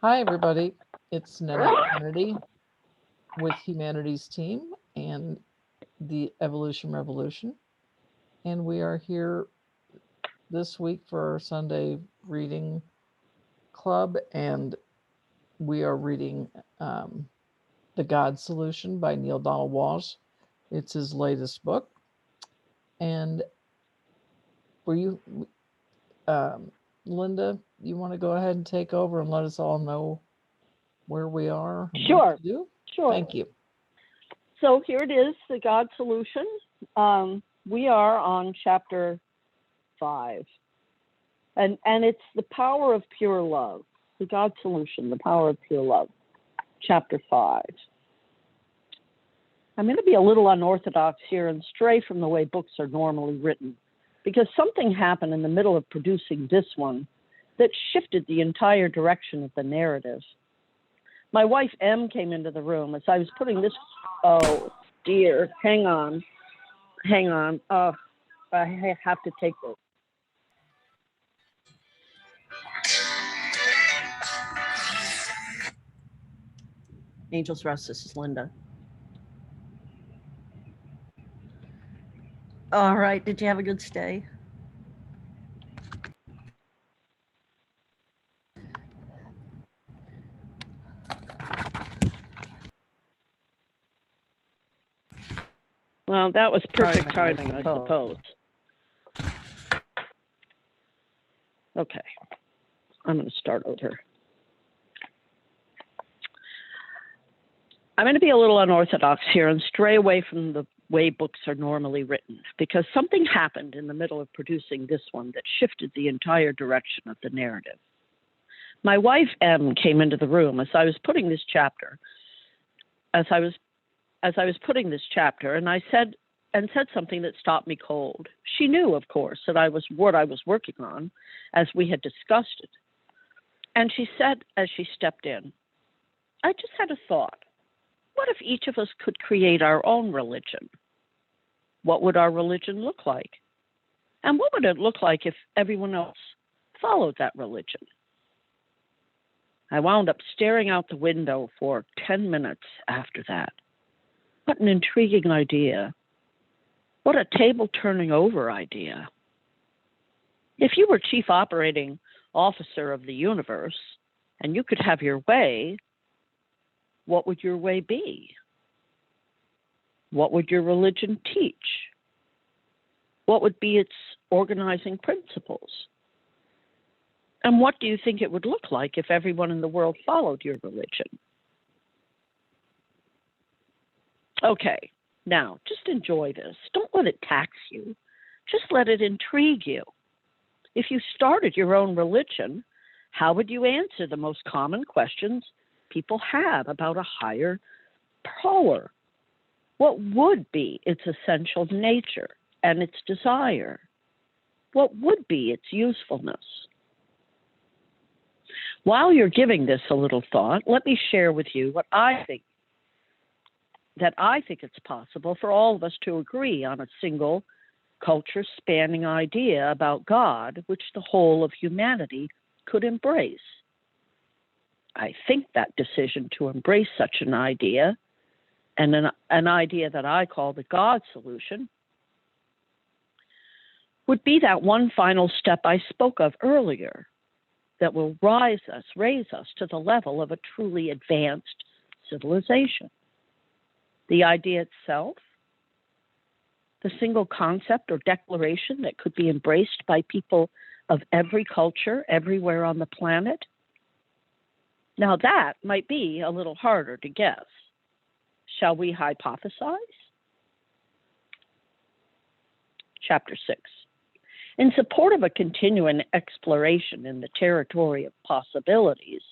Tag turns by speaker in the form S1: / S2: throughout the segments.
S1: Hi, everybody. It's Nanette Kennedy with Humanity's Team and the Evolution Revolution. And we are here this week for our Sunday reading club. And we are reading The God Solution by Neale Walsch. It's his latest book. And for you, Linda, you want to go ahead and take over and let us all know where we are?
S2: Sure.
S1: Sure. Thank you.
S2: So here it is, the God Solution. We are on chapter 5. And it's the power of pure love. The God Solution, the power of pure love. Chapter 5. I'm going to be a little unorthodox here and stray from the way books are normally written, because something happened in the middle of producing this one that shifted the entire direction of the narrative. My wife, M, came into the room as I was putting this, oh dear, hang on. I have to take this. Angels Rest, this is Linda. All right, did you have a good stay? Well, that was perfect timing, I suppose. Okay, I'm going to start over. I'm going to be a little unorthodox here and stray away from the way books are normally written, because something happened in the middle of producing this one that shifted the entire direction of the narrative. My wife, M, came into the room as I was putting this chapter, and I said something that stopped me cold. She knew, of course, that what I was working on, as we had discussed it. And she said, as she stepped in, I just had a thought. What if each of us could create our own religion? What would our religion look like? And what would it look like if everyone else followed that religion? I wound up staring out the window for 10 minutes after that. What an intriguing idea. What a table-turning over idea. If you were chief operating officer of the universe and you could have your way, what would your way be? What would your religion teach? What would be its organizing principles? And what do you think it would look like if everyone in the world followed your religion? Okay, now just enjoy this. Don't let it tax you. Just let it intrigue you. If you started your own religion, how would you answer the most common questions people have about a higher power? What would be its essential nature and its desire? What would be its usefulness? While you're giving this a little thought, let me share with you what I think it's possible for all of us to agree on a single culture-spanning idea about God, which the whole of humanity could embrace. I think that decision to embrace such an idea, and an idea that I call the God Solution, would be that one final step I spoke of earlier that will raise us to the level of a truly advanced civilization. The idea itself, the single concept or declaration that could be embraced by people of every culture, everywhere on the planet. Now that might be a little harder to guess. Shall we hypothesize? Chapter 6. In support of a continuing exploration in the territory of possibilities,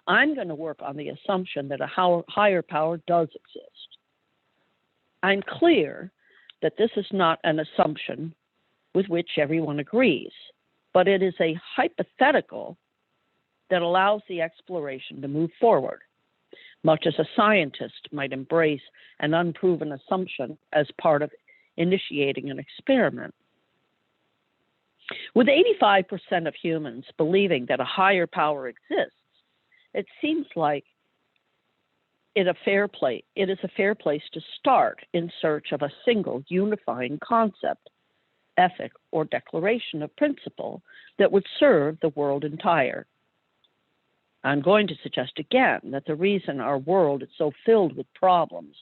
S2: I'm going to work on the assumption that a higher power does exist. I'm clear that this is not an assumption with which everyone agrees, but it is a hypothetical that allows the exploration to move forward, much as a scientist might embrace an unproven assumption as part of initiating an experiment. With 85% of humans believing that a higher power exists it seems like it is a fair place to start in search of a single unifying concept, ethic, or declaration of principle that would serve the world entire. I'm going to suggest again that the reason our world is so filled with problems,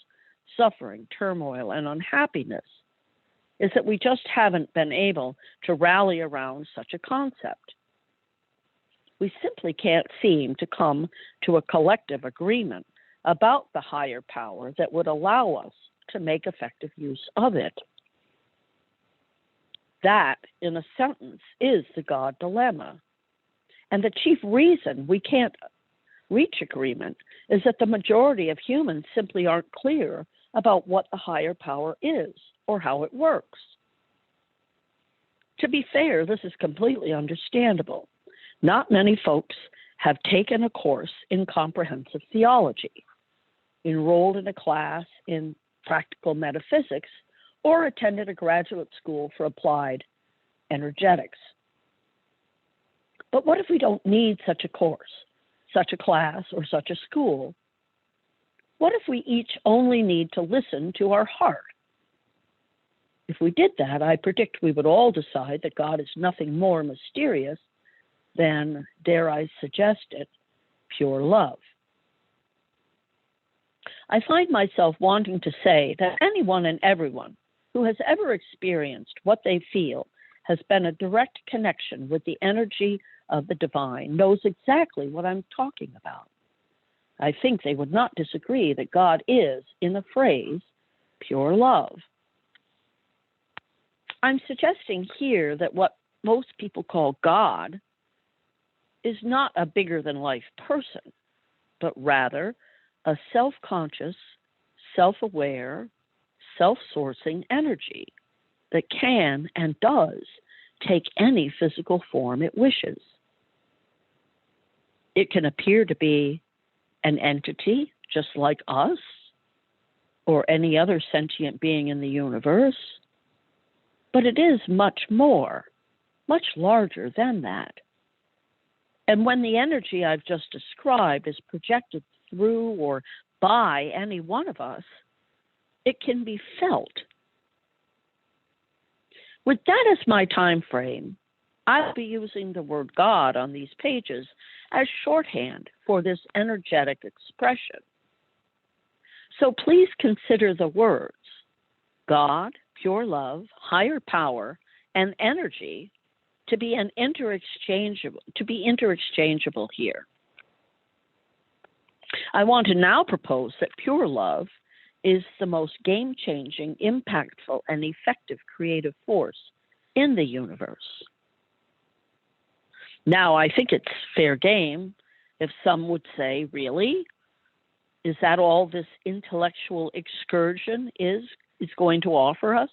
S2: suffering, turmoil, and unhappiness is that we just haven't been able to rally around such a concept. We simply can't seem to come to a collective agreement about the higher power that would allow us to make effective use of it. That, in a sentence, is the God dilemma. And the chief reason we can't reach agreement is that the majority of humans simply aren't clear about what the higher power is or how it works. To be fair, this is completely understandable. Not many folks have taken a course in comprehensive theology, enrolled in a class in practical metaphysics, or attended a graduate school for applied energetics. But what if we don't need such a course, such a class, or such a school? What if we each only need to listen to our heart? If we did that, I predict we would all decide that God is nothing more mysterious than, dare I suggest it, pure love. I find myself wanting to say that anyone and everyone who has ever experienced what they feel has been a direct connection with the energy of the divine knows exactly what I'm talking about. I think they would not disagree that God is, in the phrase, pure love. I'm suggesting here that what most people call God is not a bigger-than-life person, but rather a self-conscious, self-aware, self-sourcing energy that can and does take any physical form it wishes. It can appear to be an entity just like us or any other sentient being in the universe, but it is much more, much larger than that. And when the energy I've just described is projected through or by any one of us, it can be felt. With that as my time frame, I'll be using the word God on these pages as shorthand for this energetic expression. So please consider the words God, pure love, higher power, and energy to be interchangeable here. I want to now propose that pure love is the most game-changing, impactful, and effective creative force in the universe. Now, I think it's fair game if some would say, really? Is that all this intellectual excursion is going to offer us?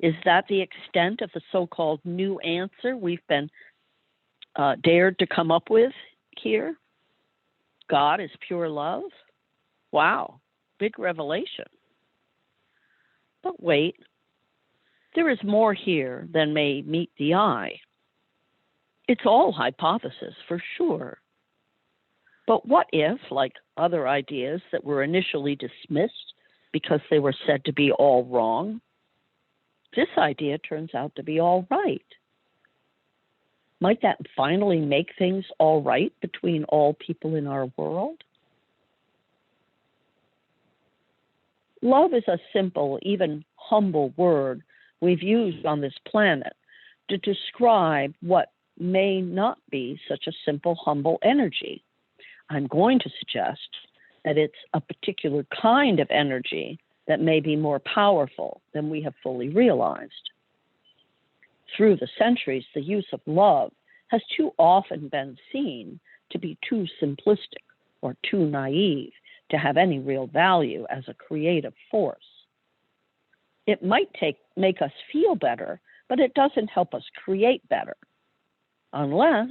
S2: Is that the extent of the so-called new answer we've been dared to come up with here? God is pure love? Wow, big revelation. But wait, there is more here than may meet the eye. It's all hypothesis for sure. But what if, like other ideas that were initially dismissed because they were said to be all wrong, this idea turns out to be all right? Might that finally make things all right between all people in our world? Love is a simple, even humble word we've used on this planet to describe what may not be such a simple, humble energy. I'm going to suggest that it's a particular kind of energy that may be more powerful than we have fully realized. Through the centuries, the use of love has too often been seen to be too simplistic or too naive to have any real value as a creative force. It might make us feel better, but it doesn't help us create better, unless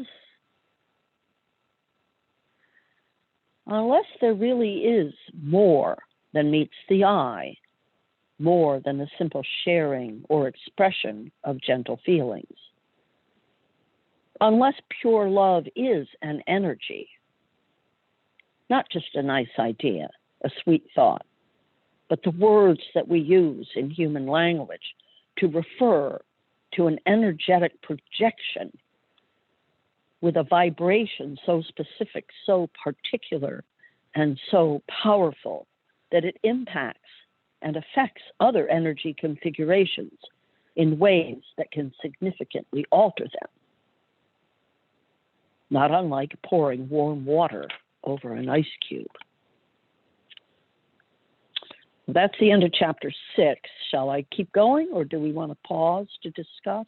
S2: there really is more than meets the eye, more than the simple sharing or expression of gentle feelings. Unless pure love is an energy, not just a nice idea, a sweet thought, but the words that we use in human language to refer to an energetic projection with a vibration so specific, so particular, and so powerful that it impacts and affects other energy configurations in ways that can significantly alter them. Not unlike pouring warm water over an ice cube. That's the end of chapter 6. Shall I keep going, or do we want to pause to discuss?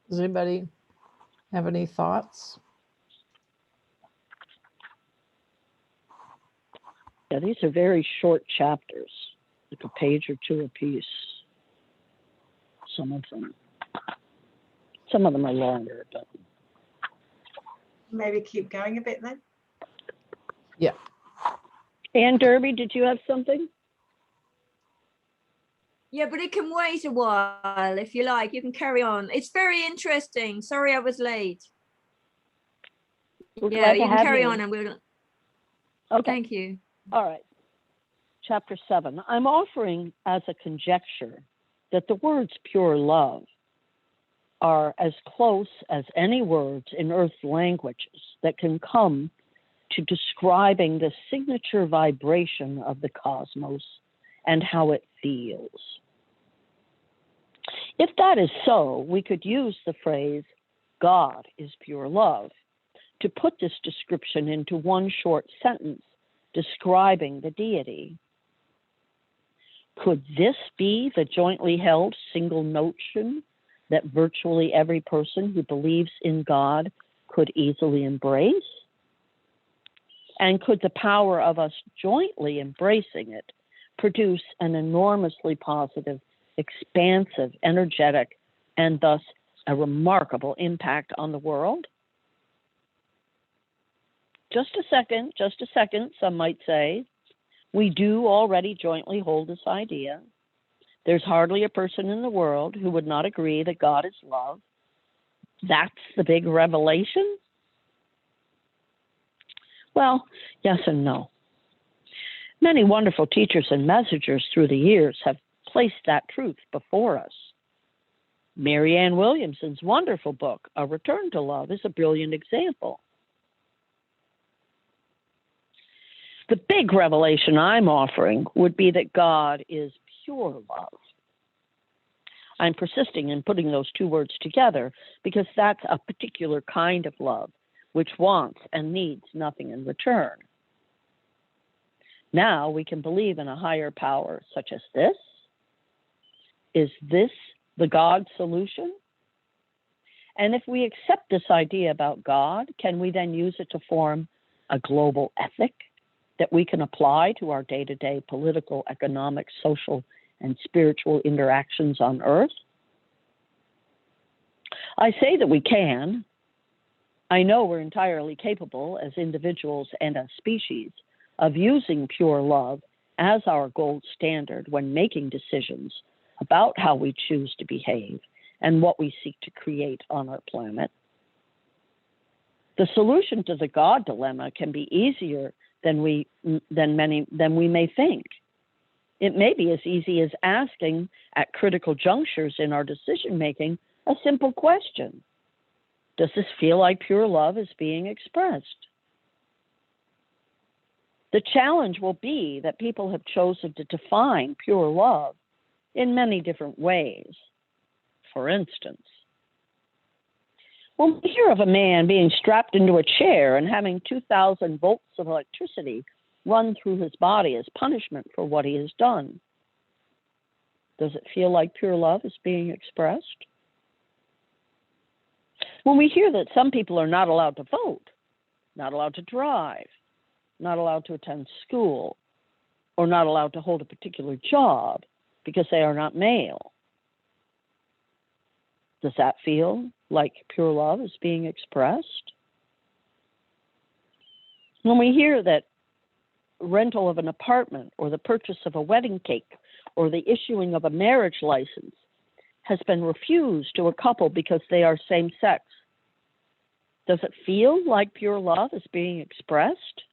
S1: Does anybody have any thoughts?
S2: Yeah, these are very short chapters, like a page or two apiece. Some of them. Some of them are longer, but
S3: Maybe keep going a bit then.
S1: Yeah.
S2: Ann Derby, did you have something?
S4: Yeah, but it can wait a while if you like. You can carry on. It's very interesting. Sorry I was late.
S2: We're
S4: Yeah,
S2: glad to
S4: you can
S2: have
S4: carry
S2: you.
S4: on and we'll.
S2: Okay.
S4: Thank you.
S2: All right. Chapter 7. I'm offering as a conjecture that the words pure love are as close as any words in Earth's languages that can come to describing the signature vibration of the cosmos and how it feels. If that is so, we could use the phrase, God is pure love, to put this description into one short sentence describing the deity. Could this be the jointly held single notion that virtually every person who believes in God could easily embrace? And could the power of us jointly embracing it produce an enormously positive, expansive, energetic, and thus a remarkable impact on the world? Just a second, some might say. We do already jointly hold this idea. There's hardly a person in the world who would not agree that God is love. That's the big revelation? Well, yes and no. Many wonderful teachers and messengers through the years have placed that truth before us. Marianne Williamson's wonderful book, A Return to Love, is a brilliant example. The big revelation I'm offering would be that God is pure love. I'm persisting in putting those two words together because that's a particular kind of love which wants and needs nothing in return. Now we can believe in a higher power such as this. Is this the God solution? And if we accept this idea about God, can we then use it to form a global ethic that we can apply to our day-to-day political, economic, social, and spiritual interactions on Earth? I say that we can. I know we're entirely capable as individuals and as species of using pure love as our gold standard when making decisions about how we choose to behave and what we seek to create on our planet. The solution to the God dilemma can be easier than we may think. It may be as easy as asking at critical junctures in our decision making a simple question. Does this feel like pure love is being expressed? The challenge will be that people have chosen to define pure love in many different ways. For instance, when we hear of a man being strapped into a chair and having 2,000 volts of electricity run through his body as punishment for what he has done, does it feel like pure love is being expressed? When we hear that some people are not allowed to vote, not allowed to drive, not allowed to attend school, or not allowed to hold a particular job because they are not male, does that feel like pure love is being expressed? When we hear that rental of an apartment or the purchase of a wedding cake or the issuing of a marriage license has been refused to a couple because they are same-sex Does it feel like pure love is being expressed?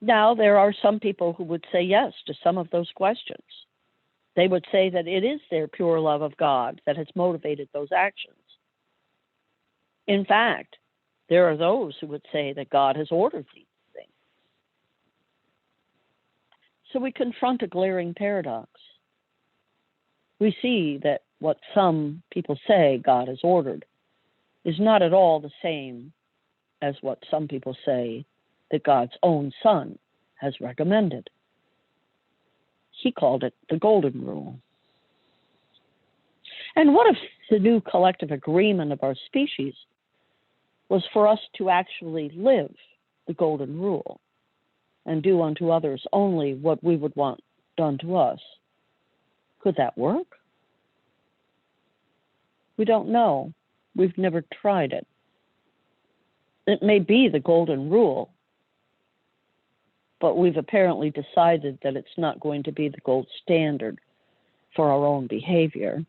S2: Now, there are some people who would say yes to some of those questions. They would say that it is their pure love of God that has motivated those actions. In fact, there are those who would say that God has ordered these things. So we confront a glaring paradox. We see that what some people say God has ordered is not at all the same as what some people say that God's own Son has recommended. He called it the Golden Rule. And what if the new collective agreement of our species was for us to actually live the Golden Rule and do unto others only what we would want done to us? Could that work? We don't know. We've never tried it. It may be the Golden Rule, but we've apparently decided that it's not going to be the gold standard for our own behavior.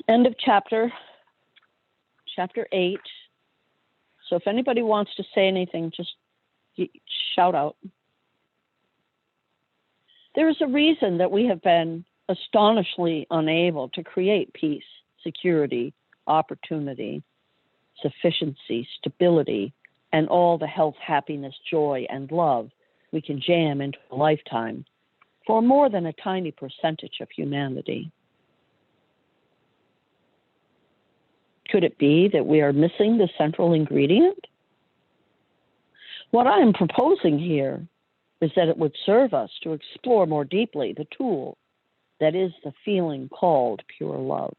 S2: End of chapter 8. So if anybody wants to say anything, just shout out. There is a reason that we have been astonishingly unable to create peace, security, opportunity, sufficiency, stability, and all the health, happiness, joy, and love we can jam into a lifetime for more than a tiny percentage of humanity. Could it be that we are missing the central ingredient? What I am proposing here is that it would serve us to explore more deeply the tool that is the feeling called pure love.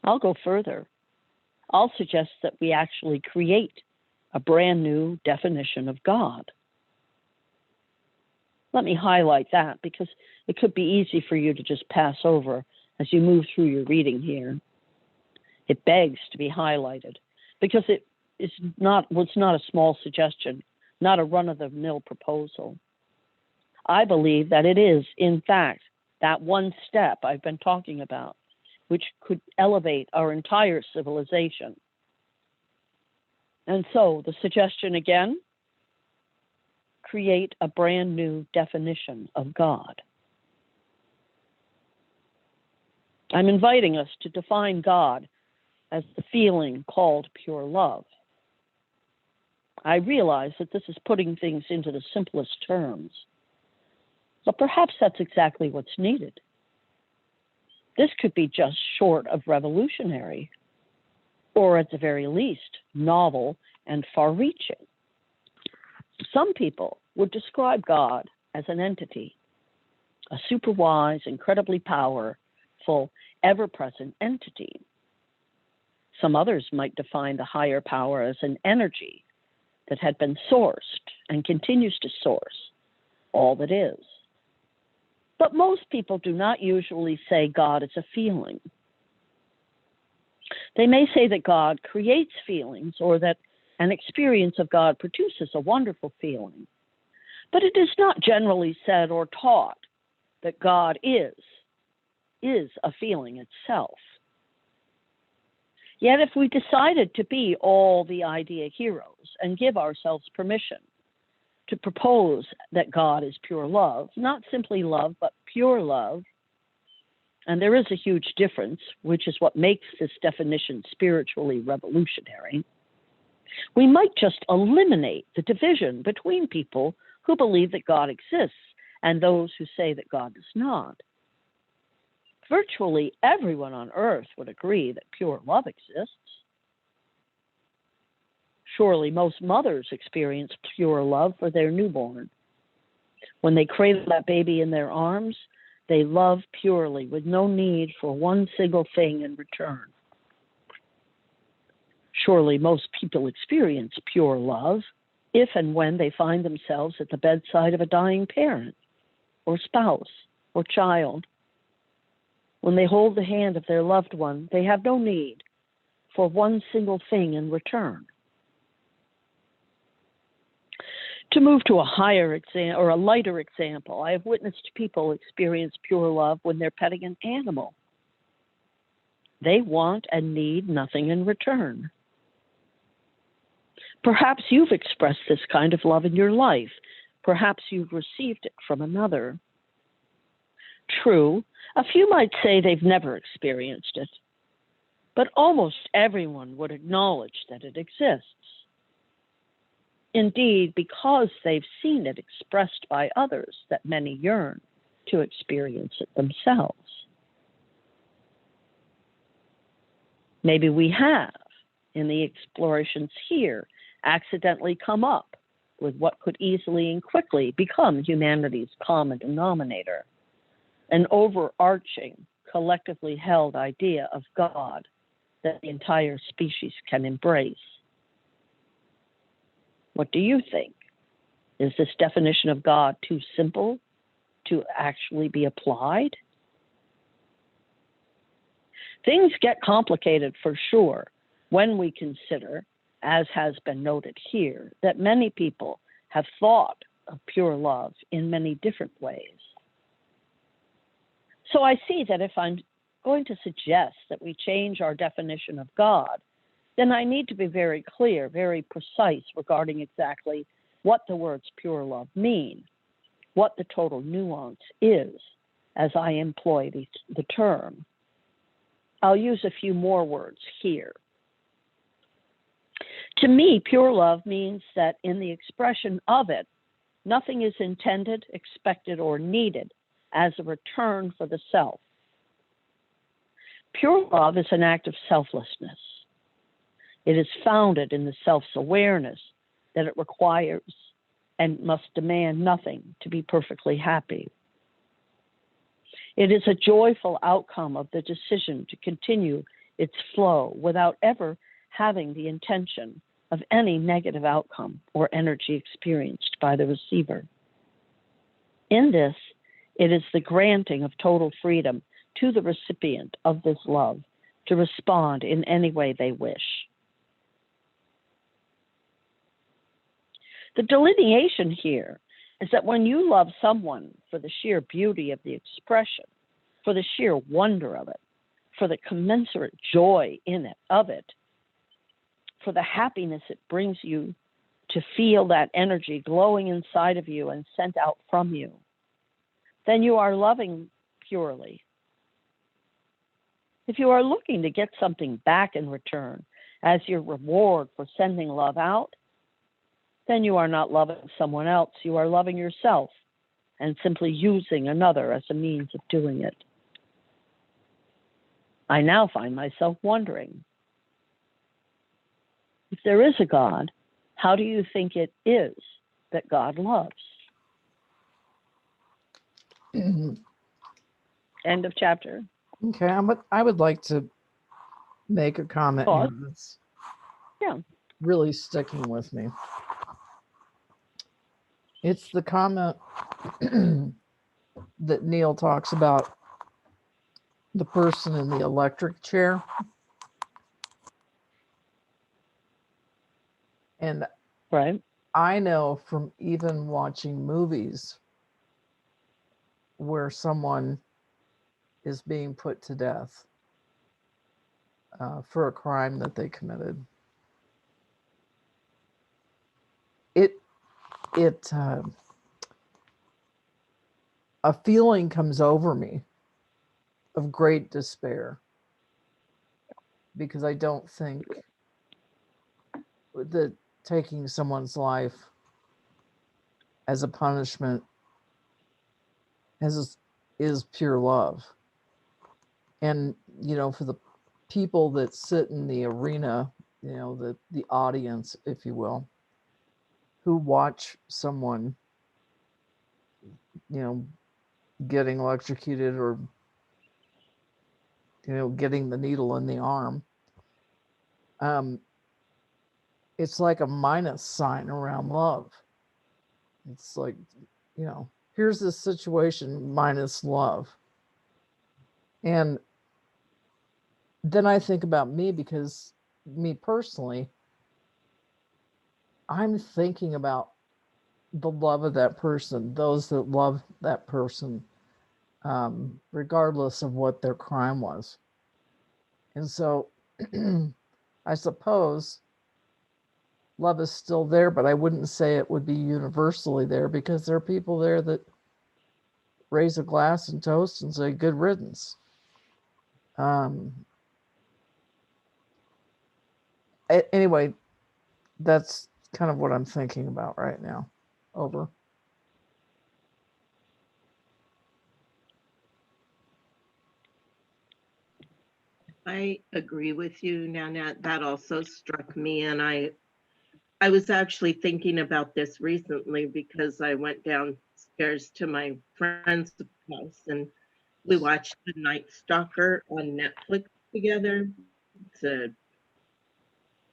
S2: I'll go further. I'll suggest that we actually create a brand new definition of God. Let me highlight that because it could be easy for you to just pass over as you move through your reading here. It begs to be highlighted because was not a small suggestion, not a run-of-the-mill proposal. I believe that it is, in fact, that one step I've been talking about, which could elevate our entire civilization. And so the suggestion again, create a brand new definition of God. I'm inviting us to define God as the feeling called pure love. I realize that this is putting things into the simplest terms, but perhaps that's exactly what's needed. This could be just short of revolutionary, or at the very least, novel and far-reaching. Some people would describe God as an entity, a super-wise, incredibly powerful, ever-present entity. Some others might define the higher power as an energy that had been sourced and continues to source all that is. But most people do not usually say God is a feeling. They may say that God creates feelings or that an experience of God produces a wonderful feeling. But it is not generally said or taught that God is a feeling itself. Yet if we decided to be all the idea heroes and give ourselves permission to propose that God is pure love, not simply love, but pure love, and there is a huge difference, which is what makes this definition spiritually revolutionary, we might just eliminate the division between people who believe that God exists and those who say that God does not. Virtually everyone on earth would agree that pure love exists. Surely most mothers experience pure love for their newborn. When they cradle that baby in their arms, they love purely with no need for one single thing in return. Surely most people experience pure love if and when they find themselves at the bedside of a dying parent or spouse or child. When they hold the hand of their loved one, they have no need for one single thing in return. To move to a higher example or a lighter example, I have witnessed people experience pure love when they're petting an animal. They want and need nothing in return. Perhaps you've expressed this kind of love in your life. Perhaps you've received it from another. True, a few might say they've never experienced it, but almost everyone would acknowledge that it exists. Indeed, because they've seen it expressed by others, that many yearn to experience it themselves. Maybe we have, in the explorations here, accidentally come up with what could easily and quickly become humanity's common denominator, an overarching, collectively held idea of God that the entire species can embrace. What do you think? Is this definition of God too simple to actually be applied? Things get complicated for sure when we consider, as has been noted here, that many people have thought of pure love in many different ways. So I see that if I'm going to suggest that we change our definition of God, then I need to be very clear, very precise regarding exactly what the words pure love mean, what the total nuance is as I employ the term. I'll use a few more words here. To me, pure love means that in the expression of it, nothing is intended, expected, or needed as a return for the self. Pure love is an act of selflessness. It is founded in the self's awareness that it requires and must demand nothing to be perfectly happy. It is a joyful outcome of the decision to continue its flow without ever having the intention of any negative outcome or energy experienced by the receiver. In this, it is the granting of total freedom to the recipient of this love to respond in any way they wish. The delineation here is that when you love someone for the sheer beauty of the expression, for the sheer wonder of it, for the commensurate joy of it, for the happiness it brings you to feel that energy glowing inside of you and sent out from you, then you are loving purely. If you are looking to get something back in return as your reward for sending love out, then you are not loving someone else. You are loving yourself and simply using another as a means of doing it. I now find myself wondering, if there is a God, how do you think it is that God loves? End of chapter.
S1: Okay, I would like to make a comment here that's really sticking with me. It's the comment that Neale talks about the person in the electric chair. And
S2: right.
S1: I know from even watching movies where someone is being put to death for a crime that they committed. A feeling comes over me of great despair, because I don't think that taking someone's life as a punishment is pure love. And, for the people that sit in the arena, the audience, if you will, who watch someone, getting electrocuted or, getting the needle in the arm, it's like a minus sign around love. It's like, here's this situation minus love. And then I think about me, because me personally, I'm thinking about the love of that person, those that love that person, regardless of what their crime was. And so I suppose love is still there, but I wouldn't say it would be universally there, because there are people there that raise a glass and toast and say good riddance. Anyway, that's kind of what I'm thinking about right now. Over.
S3: I agree with you, Nanette. That also struck me, and I was actually thinking about this recently because I went downstairs to my friend's house and we watched The Night Stalker on Netflix together. It's a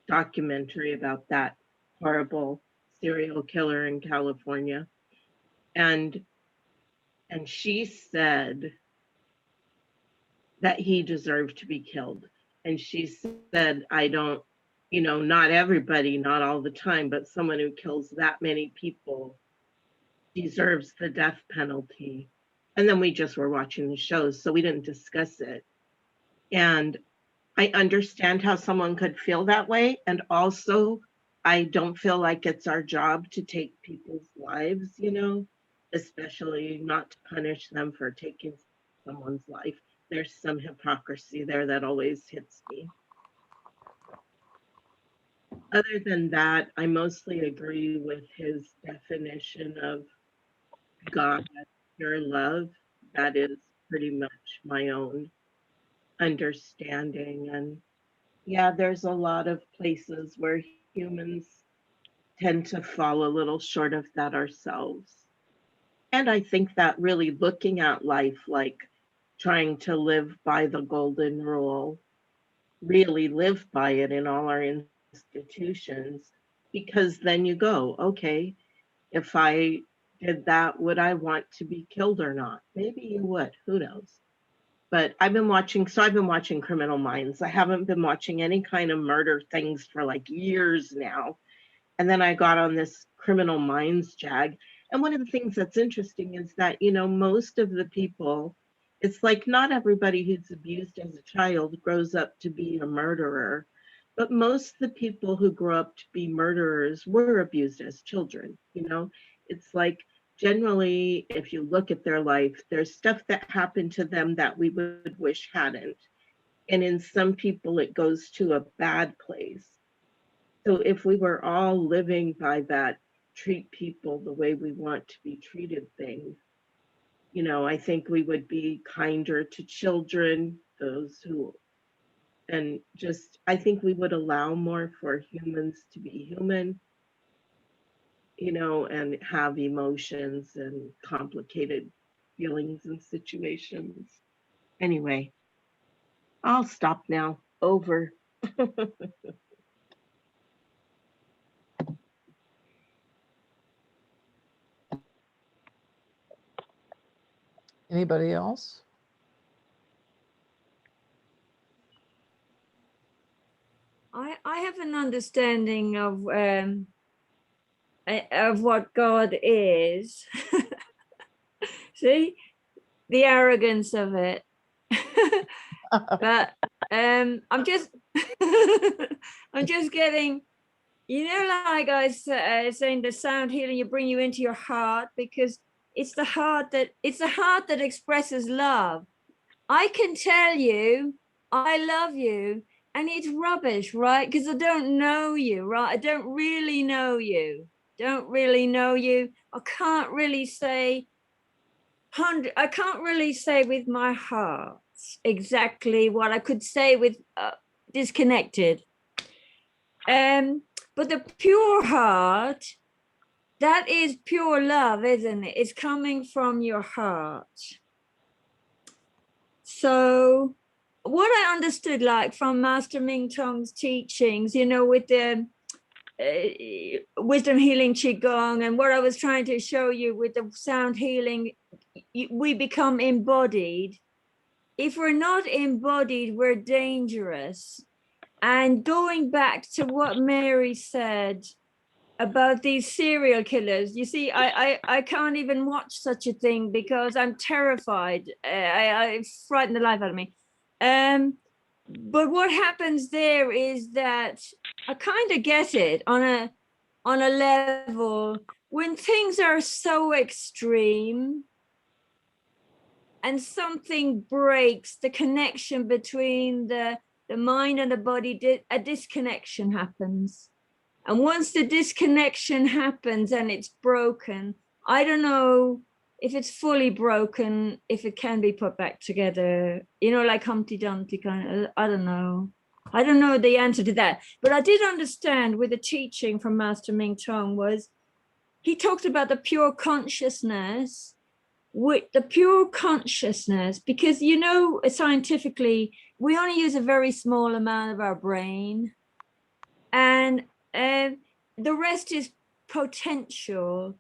S3: documentary about that horrible serial killer in California. And she said that he deserved to be killed. And she said, I don't, not everybody, not all the time, but someone who kills that many people deserves the death penalty. And then we just were watching the shows, so we didn't discuss it. And I understand how someone could feel that way. And also, I don't feel like it's our job to take people's lives, especially not to punish them for taking someone's life. There's some hypocrisy there that always hits me. Other than that, I mostly agree with his definition of God as pure love. That is pretty much my own understanding. And yeah, there's a lot of places where humans tend to fall a little short of that ourselves. And I think that really looking at life like trying to live by the golden rule, really live by it in all our institutions, because then you go, okay, if I did that, would I want to be killed or not? Maybe you would, who knows? But I've been watching Criminal Minds. I haven't been watching any kind of murder things for like years now. And then I got on this Criminal Minds jag. And one of the things that's interesting is that, most of the people, it's like not everybody who's abused as a child grows up to be a murderer, but most of the people who grow up to be murderers were abused as children. It's like generally, if you look at their life, there's stuff that happened to them that we would wish hadn't. And in some people, it goes to a bad place. So if we were all living by that, treat people the way we want to be treated thing, I think we would be kinder to children, those who, and just, I think we would allow more for humans to be human, and have emotions and complicated feelings and situations. Anyway, I'll stop now. Over.
S1: Anybody else?
S4: I have an understanding of what God is. See the arrogance of it. But I'm just I'm just getting, like I was saying, the sound healing, you bring you into your heart, because it's the heart that expresses love. I can tell you I love you, and it's rubbish, right? Because I don't know you, right? I don't really know you. I can't really say with my heart exactly what I could say with disconnected. But the pure heart, that is pure love, isn't it? It's coming from your heart. So what I understood, like from Master Ming Tong's teachings, with the wisdom healing qigong, and what I was trying to show you with the sound healing, we become embodied. If we're not embodied, we're dangerous. And going back to what Mary said, about these serial killers. You see, I can't even watch such a thing because I'm terrified. I frighten the life out of me. But what happens there is that I kind of get it on a level when things are so extreme and something breaks the connection between the mind and the body, a disconnection happens. And once the disconnection happens and it's broken, I don't know if it's fully broken, if it can be put back together, you know, like Humpty Dumpty kind of, I don't know. I don't know the answer to that. But I did understand with the teaching from Master Ming Tong was he talked about the pure consciousness, with the pure consciousness, because, you know, scientifically, we only use a very small amount of our brain. And the rest is potential,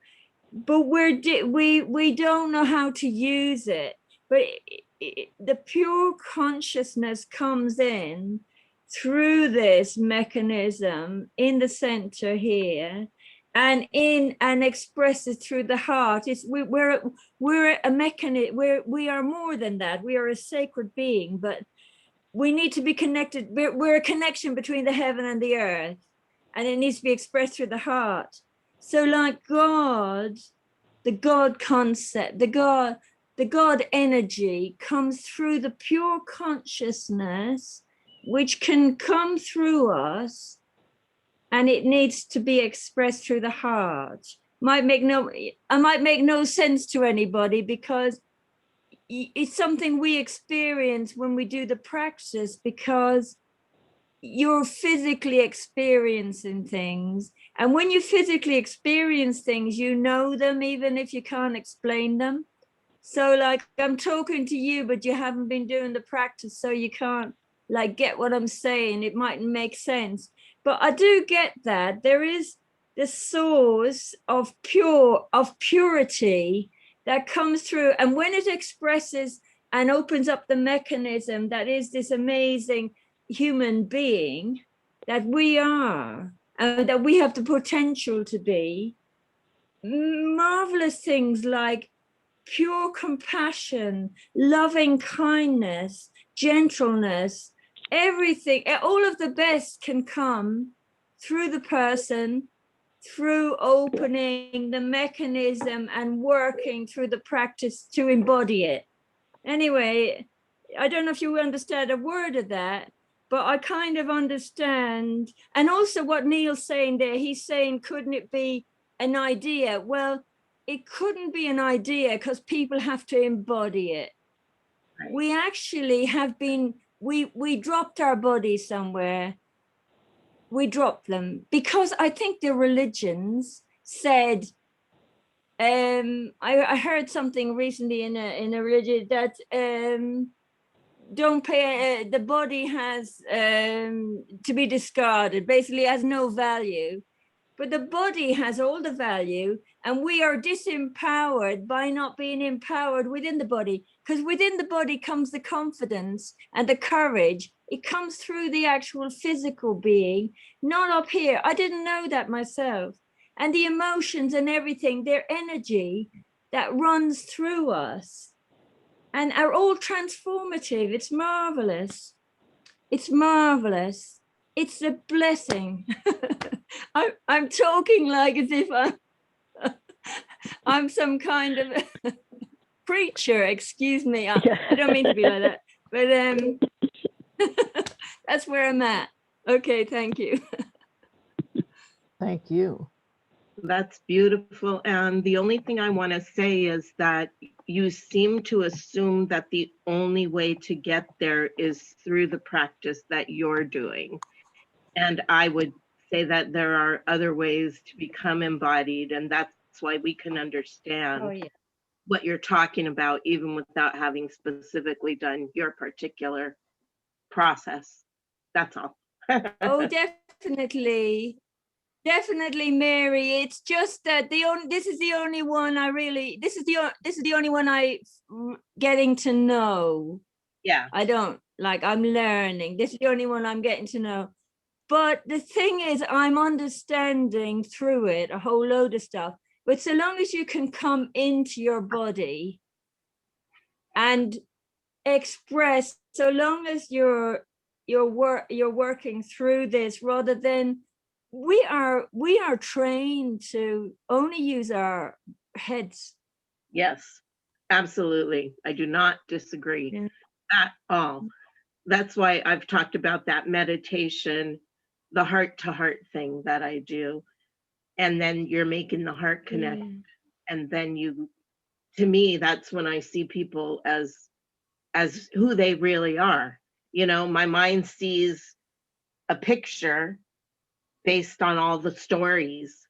S4: but we don't know how to use it. But the pure consciousness comes in through this mechanism in the center here, and expresses through the heart. We're a mechanism. We are more than that. We are a sacred being, but we need to be connected. We're a connection between the heaven and the earth, and it needs to be expressed through the heart. So like God, the God concept, the God energy comes through the pure consciousness, which can come through us, and it needs to be expressed through the heart. I might make no sense to anybody, because it's something we experience when we do the practice, because you're physically experiencing things. And when you physically experience things, you know them, even if you can't explain them. So like I'm talking to you, but you haven't been doing the practice, so you can't like get what I'm saying. It mightn't make sense, but I do get that there is the source of purity that comes through, and when it expresses and opens up the mechanism that is this amazing human being that we are, and that we have the potential to be, marvelous things like pure compassion, loving kindness, gentleness, everything, all of the best can come through the person, through opening the mechanism and working through the practice to embody it. Anyway, I don't know if you understand a word of that, but I kind of understand. And also what Neale's saying there, he's saying, couldn't it be an idea? Well, it couldn't be an idea because people have to embody it. Right. We actually have been, we dropped our bodies somewhere. We dropped them because I think the religions said, I heard something recently in a religion that don't pay, the body has to be discarded, basically has no value. But the body has all the value, and we are disempowered by not being empowered within the body, because within the body comes the confidence and the courage. It comes through the actual physical being, not up here. I didn't know that myself. And the emotions and everything, their energy that runs through us and are all transformative. It's marvelous. It's marvelous. It's a blessing. I'm talking like as if I'm some kind of preacher. Excuse me. I don't mean to be like that, but that's where I'm at. Okay, thank you.
S1: Thank you.
S3: That's beautiful. And the only thing I want to say is that you seem to assume that the only way to get there is through the practice that you're doing. And I would say that there are other ways to become embodied, and that's why we can understand what you're talking about, even without having specifically done your particular process. That's all.
S4: Oh, definitely. Definitely, Mary. It's just that this is the only one I really, this is the only one I getting to know.
S3: Yeah.
S4: I don't like, I'm learning. This is the only one I'm getting to know. But the thing is, I'm understanding through it a whole load of stuff. But so long as you can come into your body and express, so long as you're working through this, rather than we are trained to only use our heads.
S3: Yes, absolutely. I do not disagree at all. That's why I've talked about that meditation, the heart to heart thing that I do. And then you're making the heart connect. And then to me, that's when I see people as who they really are. You know, my mind sees a picture based on all the stories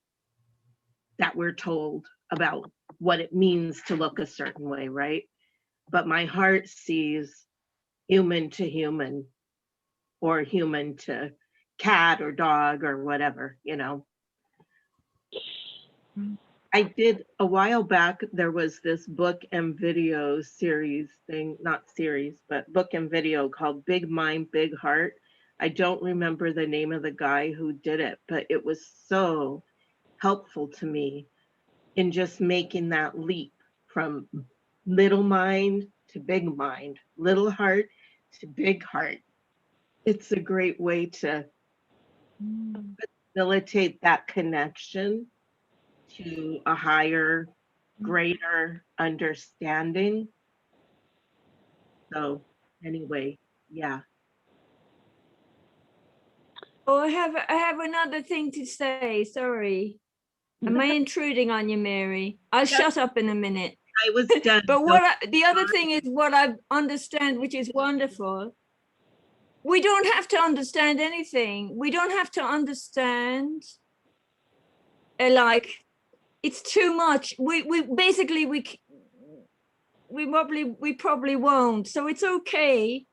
S3: that we're told about what it means to look a certain way, right? But my heart sees human to human, or human to cat or dog or whatever, you know. I did a while back, there was this book and video series thing, not series, but book and video called Big Mind, Big Heart. I don't remember the name of the guy who did it, but it was so helpful to me in just making that leap from little mind to big mind, little heart to big heart. It's a great way to facilitate that connection to a higher, greater understanding. So anyway, yeah.
S4: Oh, I have another thing to say. Sorry. Am I intruding on you, Mary? I'll shut up in a minute.
S3: I was done.
S4: But the other thing is what I understand, which is wonderful. We don't have to understand anything. We don't have to understand. Like, it's too much. We probably won't. So it's okay.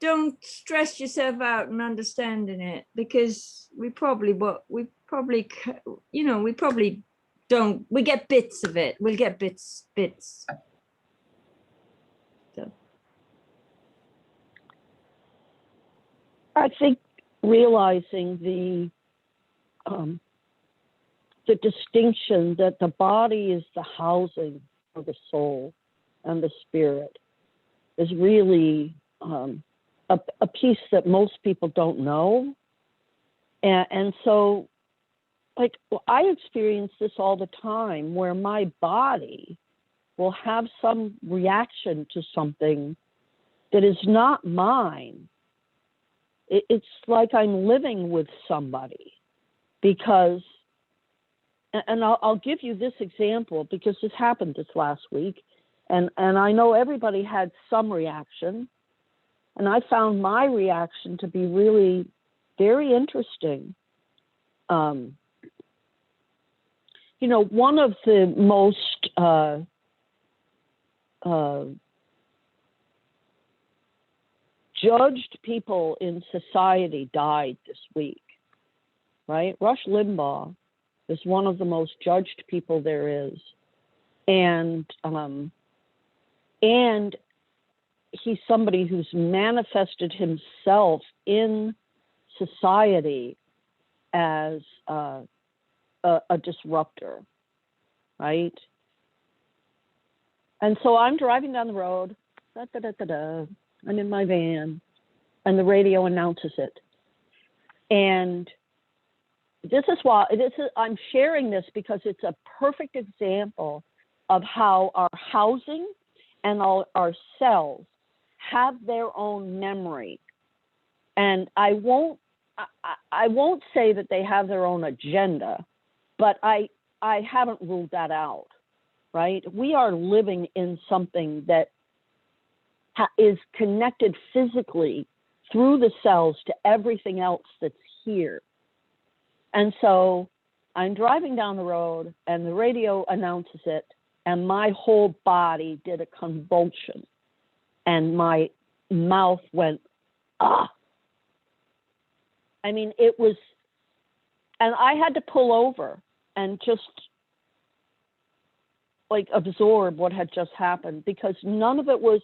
S4: Don't stress yourself out in understanding it, because we probably don't. We get bits of it. We'll get bits. So
S2: I think realizing the distinction that the body is the housing of the soul and the spirit is really a piece that most people don't know. And so, like, I experience this all the time, where my body will have some reaction to something that is not mine. It's like I'm living with somebody, because, and I'll give you this example because this happened this last week, and I know everybody had some reaction, and I found my reaction to be really very interesting. You know, one of the most judged people in society died this week, right? Rush Limbaugh is one of the most judged people there is. And he's somebody who's manifested himself in society as a disruptor, right? And so I'm driving down the road, I'm in my van, and the radio announces it. And this is why I'm sharing this, because it's a perfect example of how our housing and our cells have their own memory. And I won't say that they have their own agenda, but I haven't ruled that out, right? We are living in something that is connected physically through the cells to everything else that's here. And so I'm driving down the road and the radio announces it, and my whole body did a convulsion and my mouth went, ah. I mean, it was, and I had to pull over and just like absorb what had just happened, because none of it was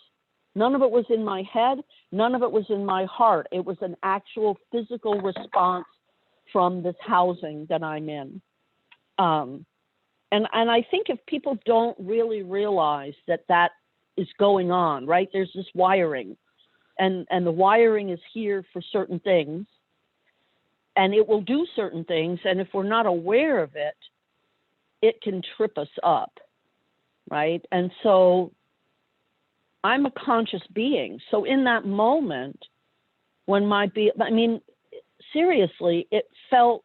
S2: None of it was in my head. None of it was in my heart. It was an actual physical response from this housing that I'm in. And I think if people don't really realize that that is going on, right? There's this wiring, and the wiring is here for certain things, and it will do certain things. And if we're not aware of it, it can trip us up, right? And so I'm a conscious being. So in that moment, when seriously, it felt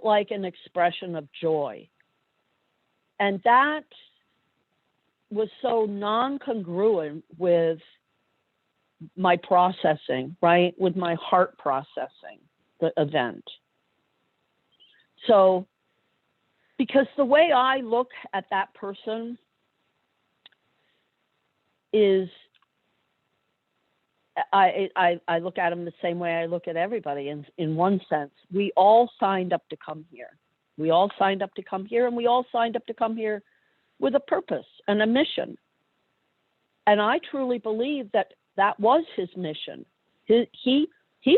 S2: like an expression of joy. And that was so non-congruent with my processing, right? With my heart processing the event. So, because the way I look at that person is, I look at him the same way I look at everybody. In one sense, we all signed up to come here. We all signed up to come here, and we all signed up to come here with a purpose and a mission. And I truly believe that that was his mission. He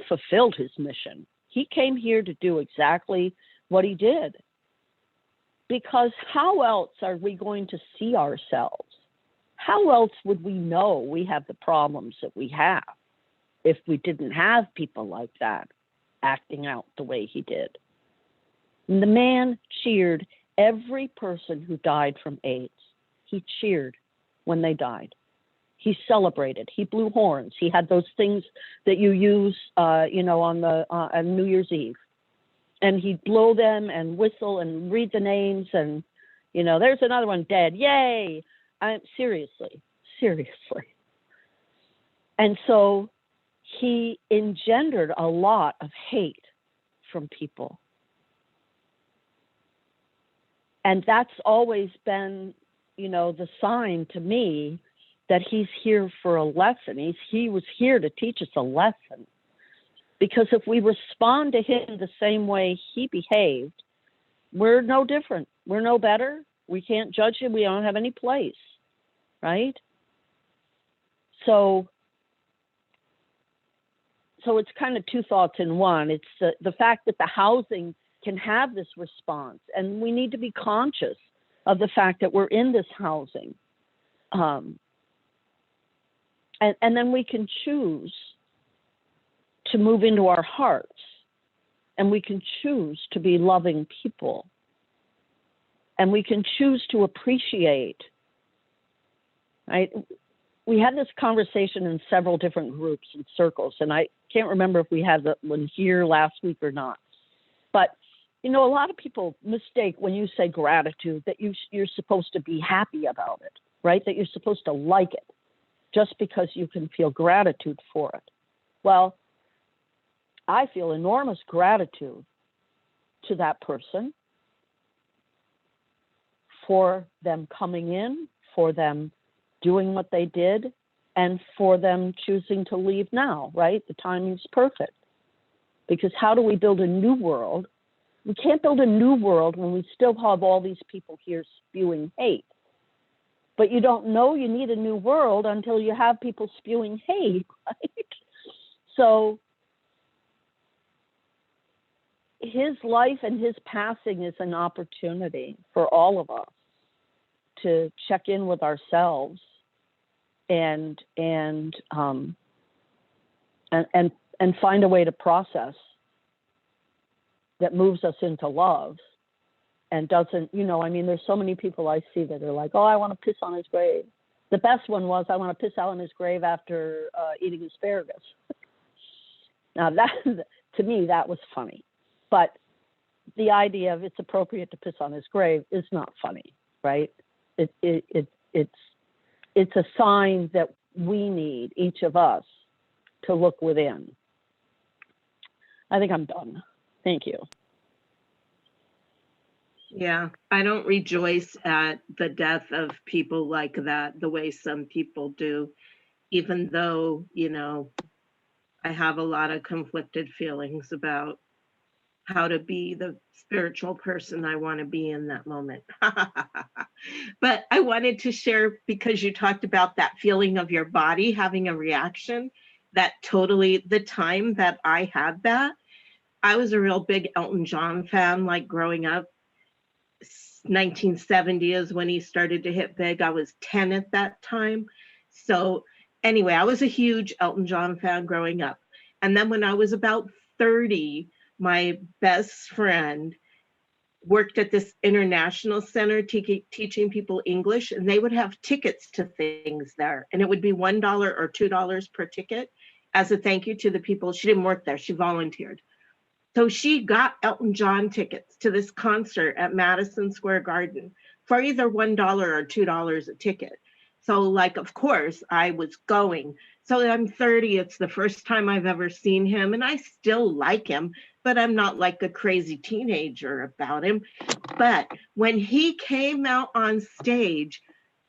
S2: fulfilled his mission. He came here to do exactly what he did. Because how else are we going to see ourselves? How else would we know we have the problems that we have if we didn't have people like that acting out the way he did? And the man cheered every person who died from AIDS. He cheered when they died. He celebrated. He blew horns. He had those things that you use, on New Year's Eve. And he'd blow them and whistle and read the names and, there's another one dead. Yay! Seriously. And so he engendered a lot of hate from people. And that's always been, the sign to me that he's here for a lesson. He was here to teach us a lesson. Because if we respond to him the same way he behaved, we're no different. We're no better. We can't judge him. We don't have any place, right? So it's kind of two thoughts in one. It's the fact that the housing can have this response, and we need to be conscious of the fact that we're in this housing. And then we can choose to move into our hearts, and we can choose to be loving people, and we can choose to appreciate, right? We had this conversation in several different groups and circles, and I can't remember if we had one here last week or not. But, a lot of people mistake when you say gratitude that you're supposed to be happy about it, right? That you're supposed to like it just because you can feel gratitude for it. Well, I feel enormous gratitude to that person for them coming in, for them doing what they did, and for them choosing to leave now, right? The timing's perfect. Because how do we build a new world? We can't build a new world when we still have all these people here spewing hate. But you don't know you need a new world until you have people spewing hate, right? So his life and his passing is an opportunity for all of us to check in with ourselves and find a way to process that moves us into love and doesn't, there's so many people I see that are like, oh, I want to piss on his grave. The best one was, I want to piss out on his grave after eating asparagus. Now that, to me, that was funny. But the idea of it's appropriate to piss on his grave is not funny, right? It's a sign that we need, each of us, to look within. I think I'm done. Thank you.
S3: Yeah, I don't rejoice at the death of people like that the way some people do, even though, I have a lot of conflicted feelings about how to be the spiritual person I want to be in that moment. But I wanted to share, because you talked about that feeling of your body having a reaction, that totally, the time that I had that, I was a real big Elton John fan, like growing up. 1970 is when he started to hit big. I was 10 at that time. So anyway, I was a huge Elton John fan growing up. And then when I was about 30, my best friend worked at this international center teaching people English, and they would have tickets to things there. And it would be $1 or $2 per ticket as a thank you to the people. She didn't work there, she volunteered. So she got Elton John tickets to this concert at Madison Square Garden for either $1 or $2 a ticket. So like, of course, I was going. So I'm 30, it's the first time I've ever seen him, and I still like him, but I'm not like a crazy teenager about him. But when he came out on stage,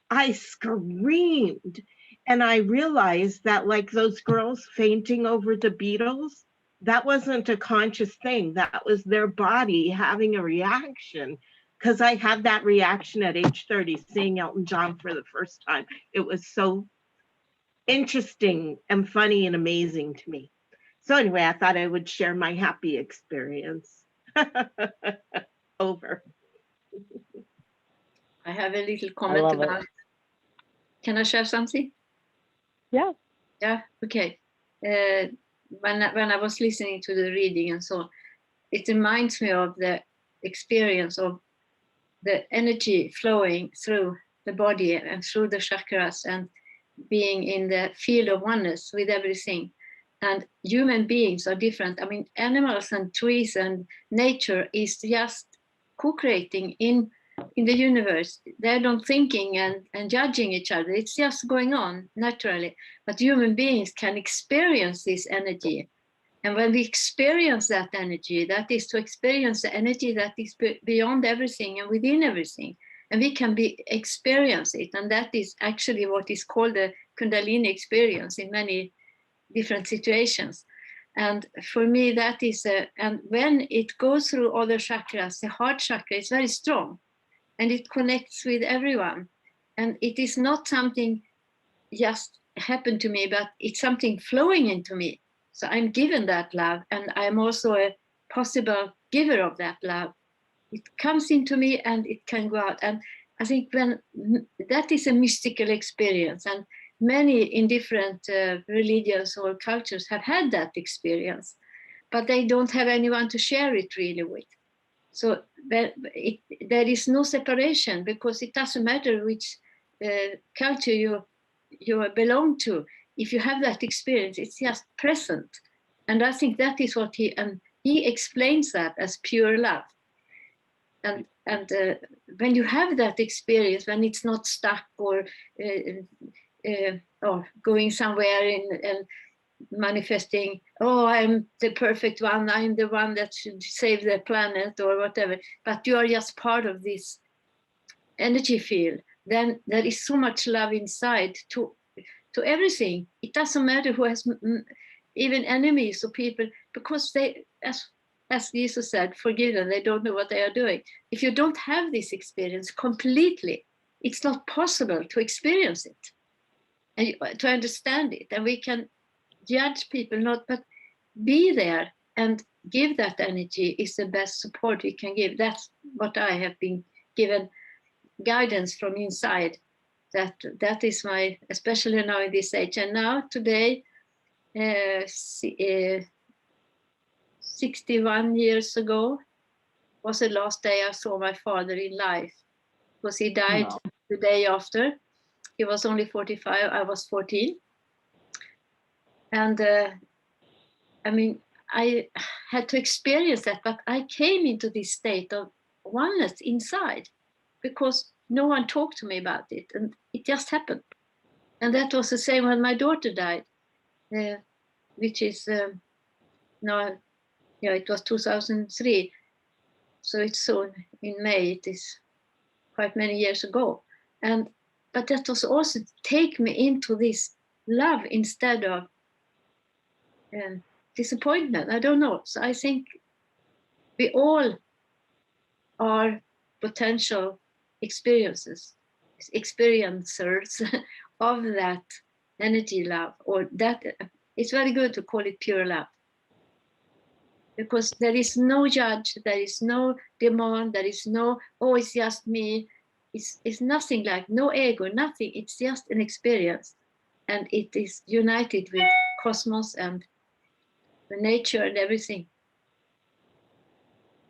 S3: I screamed. And I realized that, like those girls fainting over the Beatles, that wasn't a conscious thing. That was their body having a reaction. Because I had that reaction at age 30, seeing Elton John for the first time. It was so interesting and funny and amazing to me. So anyway, I thought I would share my happy experience. Over.
S4: I have a little
S2: I
S4: comment
S2: love
S4: about.
S2: it.
S4: Can I share something?
S2: Yeah.
S4: Yeah. Okay. When I was listening to the reading and so on, it reminds me of the experience of the energy flowing through the body and through the chakras and being in the field of oneness with everything. And human beings are different. I mean, animals and trees and nature is just co-creating in the universe. They're not thinking and judging each other. It's just going on naturally. But human beings can experience this energy. And when we experience that energy, that is to experience the energy that is beyond everything and within everything. And we can experience it. And that is actually what is called the Kundalini Experience in many different situations. And for me, that is, and when it goes through all the chakras, the heart chakra is very strong and it connects with everyone. And it is not something just happened to me, but it's something flowing into me. So I'm given that love, and I'm also a possible giver of that love. It comes into me and it can go out. And I think when that is a mystical experience, and many in different religions or cultures have had that experience, but they don't have anyone to share it really with. So there is no separation, because it doesn't matter which culture you belong to. If you have that experience, it's just present. And I think that is what he explains that as pure love. And when you have that experience, when it's not stuck or going somewhere and manifesting, oh, I'm the perfect one, I'm the one that should save the planet or whatever, but you are just part of this energy field, then there is so much love inside to everything. It doesn't matter who has even enemies or people, because they, as Jesus said, forgive them, they don't know what they are doing. If you don't have this experience completely, it's not possible to experience it and to understand it. And we can judge people, but be there and give that energy is the best support we can give. That's what I have been given guidance from inside. That is my, especially now in this age. And now today, 61 years ago was the last day I saw my father in life, because he died the day after. He was only 45, I was 14. And I mean, I had to experience that, but I came into this state of oneness inside because no one talked to me about it, and it just happened. And that was the same when my daughter died, which is now, it was 2003. So it's soon in May, it is quite many years ago. But that was also take me into this love instead of disappointment. I don't know. So I think we all are potential experiences.
S5: experiencers of that energy love, or that it's very good to call it pure love, because there is no judge, there is no demand, there is no, oh, it's just me. It's nothing, like no ego, nothing. It's just an experience, and it is united with cosmos and the nature and everything.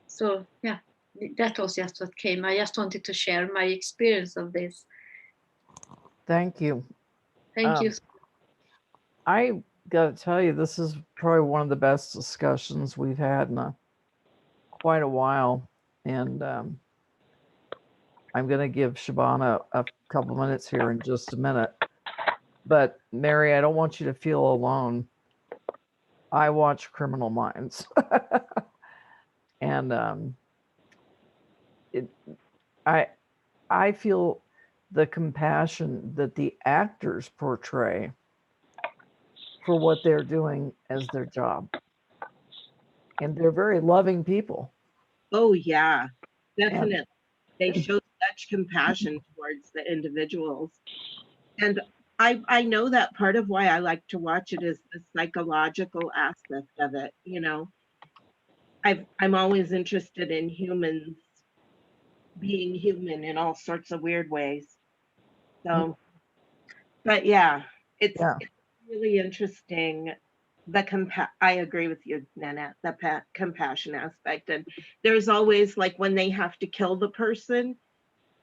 S5: So yeah, that was just what came. I just wanted to share my experience of this.
S1: Thank you.
S5: Thank you.
S1: I got to tell you, this is probably one of the best discussions we've had in quite a while. And I'm going to give Shabana a couple minutes here in just a minute. But Mary, I don't want you to feel alone. I watch Criminal Minds. And I feel the compassion that the actors portray for what they're doing as their job. And they're very loving people.
S3: Oh, yeah, definitely. They show such compassion towards the individuals. And I know that part of why I like to watch it is the psychological aspect of it. You know, I'm always interested in humans being human in all sorts of weird ways. So, but yeah, it's really interesting. I agree with you, Nanette, the compassion aspect. And there's always, like, when they have to kill the person,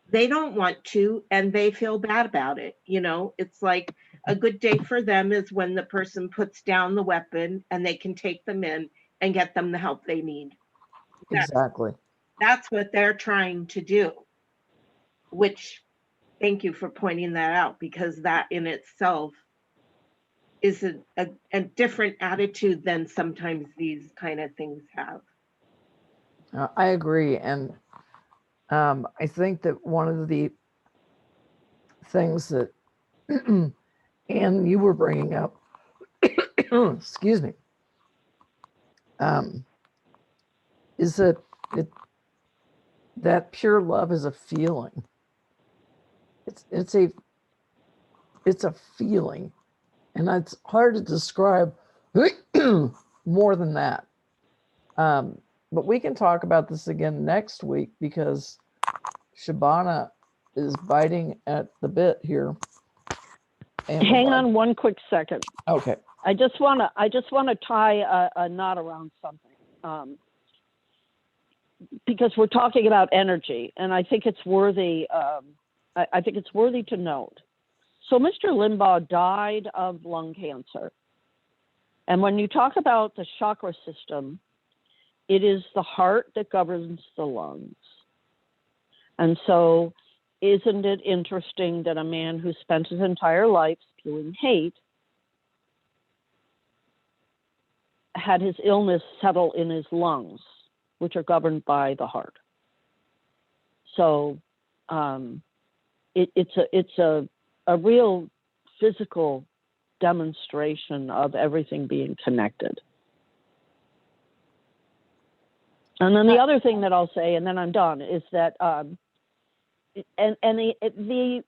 S3: they don't want to, and they feel bad about it. You know, it's like a good day for them is when the person puts down the weapon and they can take them in and get them the help they need.
S1: Exactly.
S3: That's what they're trying to do, which, thank you for pointing that out, because that in itself is a different attitude than sometimes these kind of things have.
S1: I agree. And I think that one of the things that Anne, you were bringing up, excuse me, is that that pure love is a feeling. It's a feeling, and it's hard to describe more than that. But we can talk about this again next week, because Shabana is biting at the bit here. And
S2: hang on one quick second.
S1: Okay.
S2: I just want to tie a knot around something, because we're talking about energy, and I think it's worthy. I think it's worthy to note. So Mr. Limbaugh died of lung cancer, and when you talk about the chakra system, it is the heart that governs the lungs. And so, isn't it interesting that a man who spent his entire life spewing hate had his illness settle in his lungs, which are governed by the heart? So it's a real physical demonstration of everything being connected. And then the other thing that I'll say, and then I'm done, is that the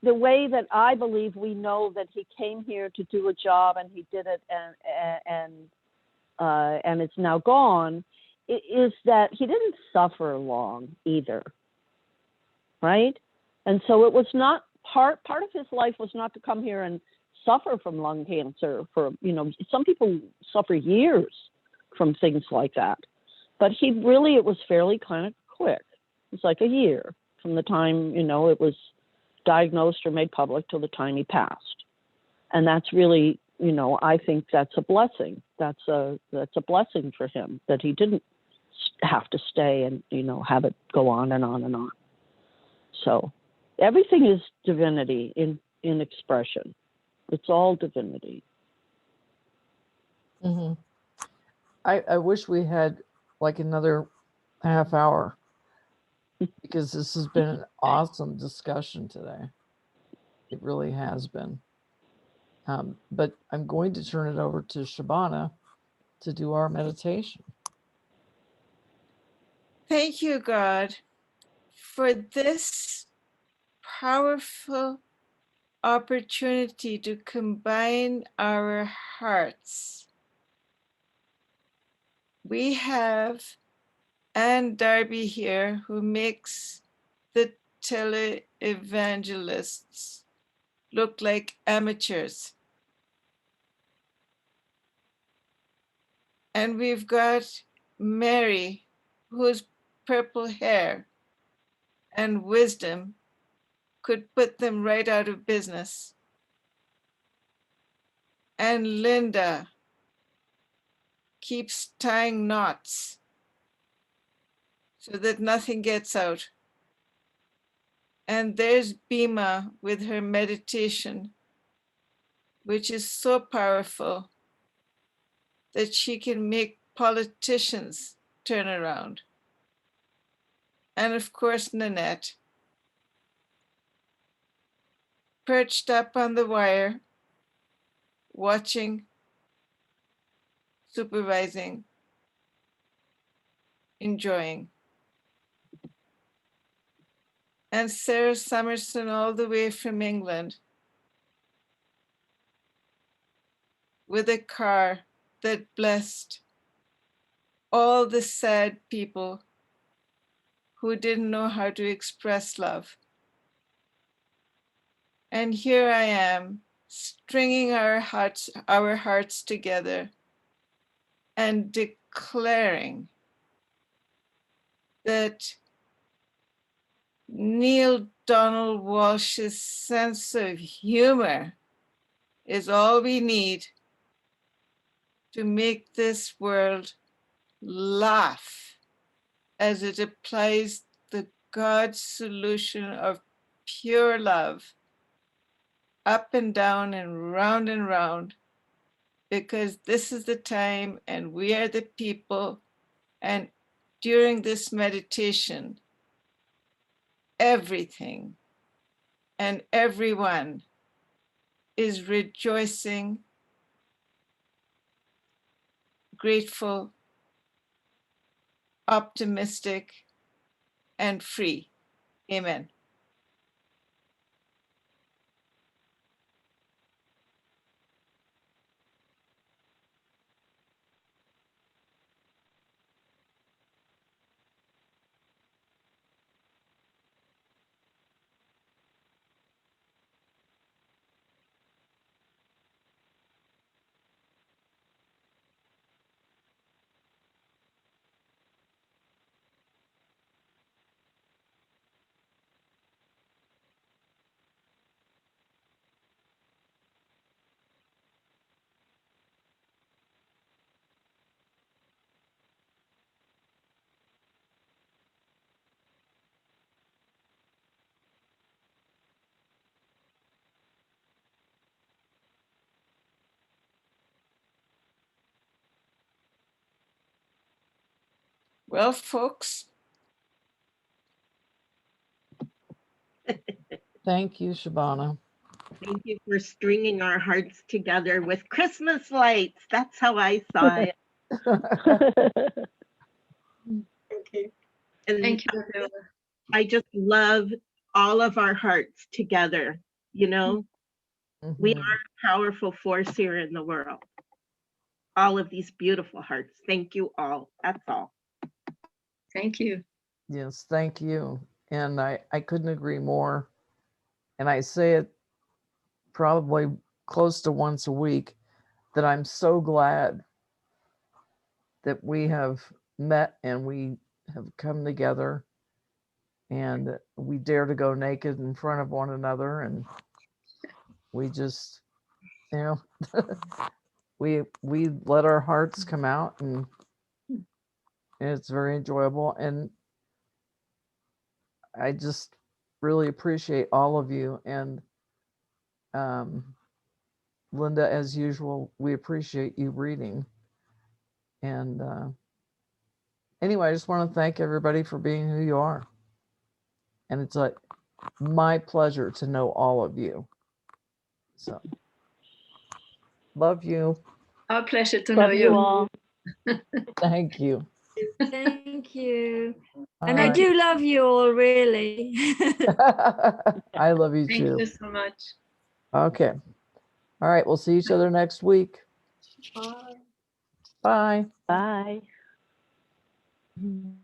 S2: way that I believe we know that he came here to do a job and he did it, and it's now gone, is that he didn't suffer long either, right? And so it was not part of his life was not to come here and suffer from lung cancer for, some people suffer years from things like that. But it was fairly kind of quick. It's like a year from the time, it was diagnosed or made public till the time he passed. And that's really, I think that's a blessing. That's a blessing for him that he didn't have to stay and, have it go on and on and on. So everything is divinity in expression. It's all divinity.
S1: Mm-hmm. I wish we had like another half hour, because this has been an awesome discussion today. It really has been. But I'm going to turn it over to Shabana to do our meditation.
S6: Thank you, God, for this powerful opportunity to combine our hearts. We have Anne Darby here, who makes the televangelists look like amateurs. And we've got Mary, whose purple hair and wisdom could put them right out of business. And Linda keeps tying knots so that nothing gets out. And there's Bima with her meditation, which is so powerful that she can make politicians turn around. And of course, Nanette, perched up on the wire, watching, supervising, enjoying. And Sarah Summerson all the way from England with a car that blessed all the sad people who didn't know how to express love. And here I am, stringing our hearts together and declaring that Neale Donald Walsh's sense of humor is all we need to make this world laugh as it applies the God solution of pure love up and down and round, because this is the time and we are the people. And during this meditation, everything and everyone is rejoicing, grateful, optimistic, and free. Amen. Well, folks.
S1: Thank you, Shabana.
S3: Thank you for stringing our hearts together with Christmas lights. That's how I saw it. Okay. And
S5: Thank you, everyone.
S3: I just love all of our hearts together. You know, we
S1: Mhm.
S3: are a powerful force here in the world. All of these beautiful hearts. Thank you all. That's all.
S5: Thank you.
S1: Yes, thank you. And I couldn't agree more. And I say it probably close to once a week that I'm so glad that we have met and we have come together and we dare to go naked in front of one another, and we just, you know, we let our hearts come out, and it's very enjoyable. And I just really appreciate all of you. And Linda, as usual, we appreciate you reading. And anyway, I just want to thank everybody for being who you are. And it's like my pleasure to know all of you. So, love you.
S5: Our pleasure to know
S2: Love you
S5: you.
S2: all.
S1: Thank you.
S4: Thank you.
S1: All
S4: And I
S1: right.
S4: do love you all, really.
S1: I love you
S5: Thank
S1: too.
S5: you so much.
S1: Okay. All right. We'll see each other next week.
S5: Bye.
S1: Bye.
S2: Bye.
S1: Mhm.